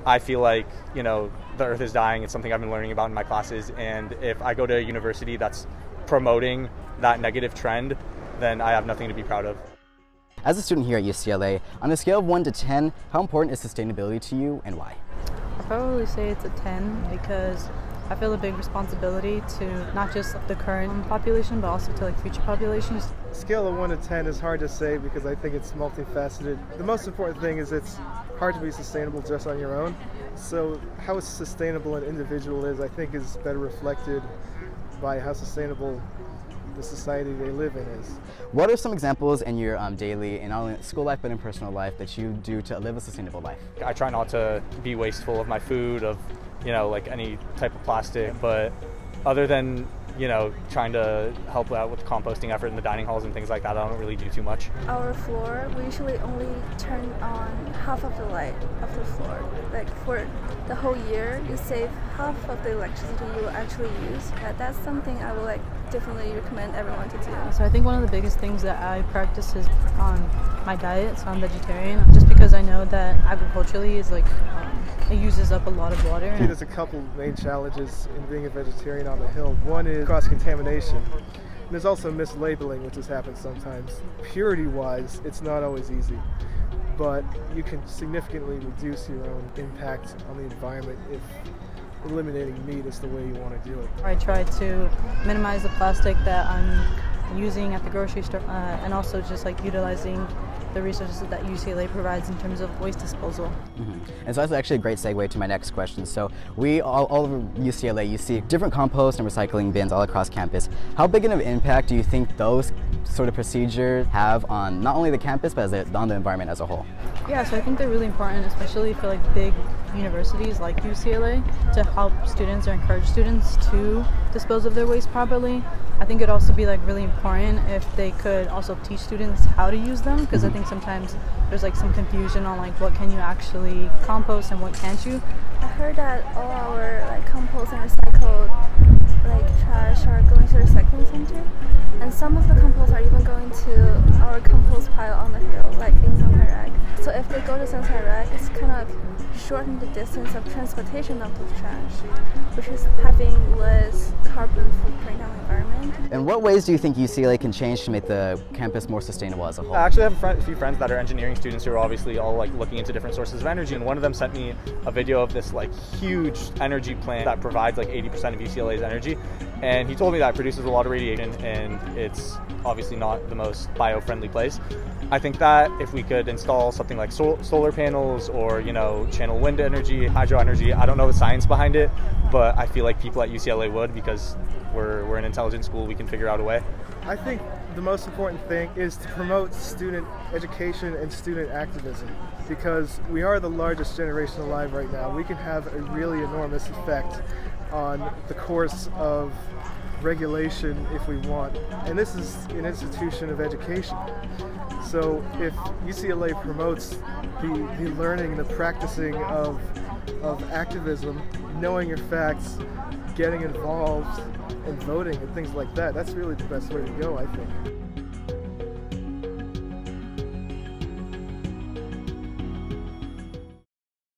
I feel like, the earth is dying. It's something I've been learning about in my classes, and if I go to a university that's promoting that negative trend, then I have nothing to be proud of. As a student here at UCLA, on a scale of 1 to 10, how important is sustainability to you and why? I'd probably say it's a 10 because I feel a big responsibility to not just the current population, but also to future populations. Scale of 1 to 10 is hard to say because I think it's multifaceted. The most important thing is it's hard to be sustainable just on your own. So how sustainable an individual is, I think, is better reflected by how sustainable the society they live in is. What are some examples in your daily, in not only school life but in personal life, that you do to live a sustainable life? I try not to be wasteful of my food, of any type of plastic, but other than trying to help out with the composting effort in the dining halls and things like that, I don't really do too much. Our floor, we usually only turn on half of the light of the floor. For the whole year, you save half of the electricity you actually use. That's something I would definitely recommend everyone to do. So I think one of the biggest things that I practice is on my diet. So I'm vegetarian, just because I know that agriculturally is it uses up a lot of water. I think there's a couple main challenges in being a vegetarian on the hill. One is cross-contamination. And there's also mislabeling, which has happened sometimes. Purity-wise, it's not always easy, but you can significantly reduce your own impact on the environment if eliminating meat is the way you want to do it. I try to minimize the plastic that I'm using at the grocery store, and also just utilizing the resources that UCLA provides in terms of waste disposal. And so that's actually a great segue to my next question. So all over UCLA, you see different compost and recycling bins all across campus. How big of an impact do you think those sort of procedures have on not only the campus, but on the environment as a whole? Yeah, so I think they're really important, especially for big universities like UCLA, to help students or encourage students to dispose of their waste properly. I think it'd also be really important if they could also teach students how to use them, because I think sometimes there's some confusion on what can you actually compost and what can't you. I heard that all our compost and recycled trash are going to the recycling center, and some of the compost are even going to our compost pile on the hill, in Sunshine Rack. So if they go to Sunshine Rack, it's kind of shorten the distance of transportation of the trash, which is having less carbon footprint on the environment. And what ways do you think UCLA can change to make the campus more sustainable as a whole? I actually have a few friends that are engineering students who are obviously all looking into different sources of energy, and one of them sent me a video of this huge energy plant that provides 80% of UCLA's energy, and he told me that it produces a lot of radiation and it's obviously not the most bio-friendly place. I think that if we could install something like solar panels or channel wind energy, hydro energy, I don't know the science behind it, but I feel like people at UCLA would, because we're an intelligent school, we can figure out a way. I think the most important thing is to promote student education and student activism, because we are the largest generation alive right now. We can have a really enormous effect on the course of regulation if we want, and this is an institution of education. So if UCLA promotes the learning and the practicing of activism, knowing your facts, getting involved, and voting and things like that, that's really the best way to go, I think.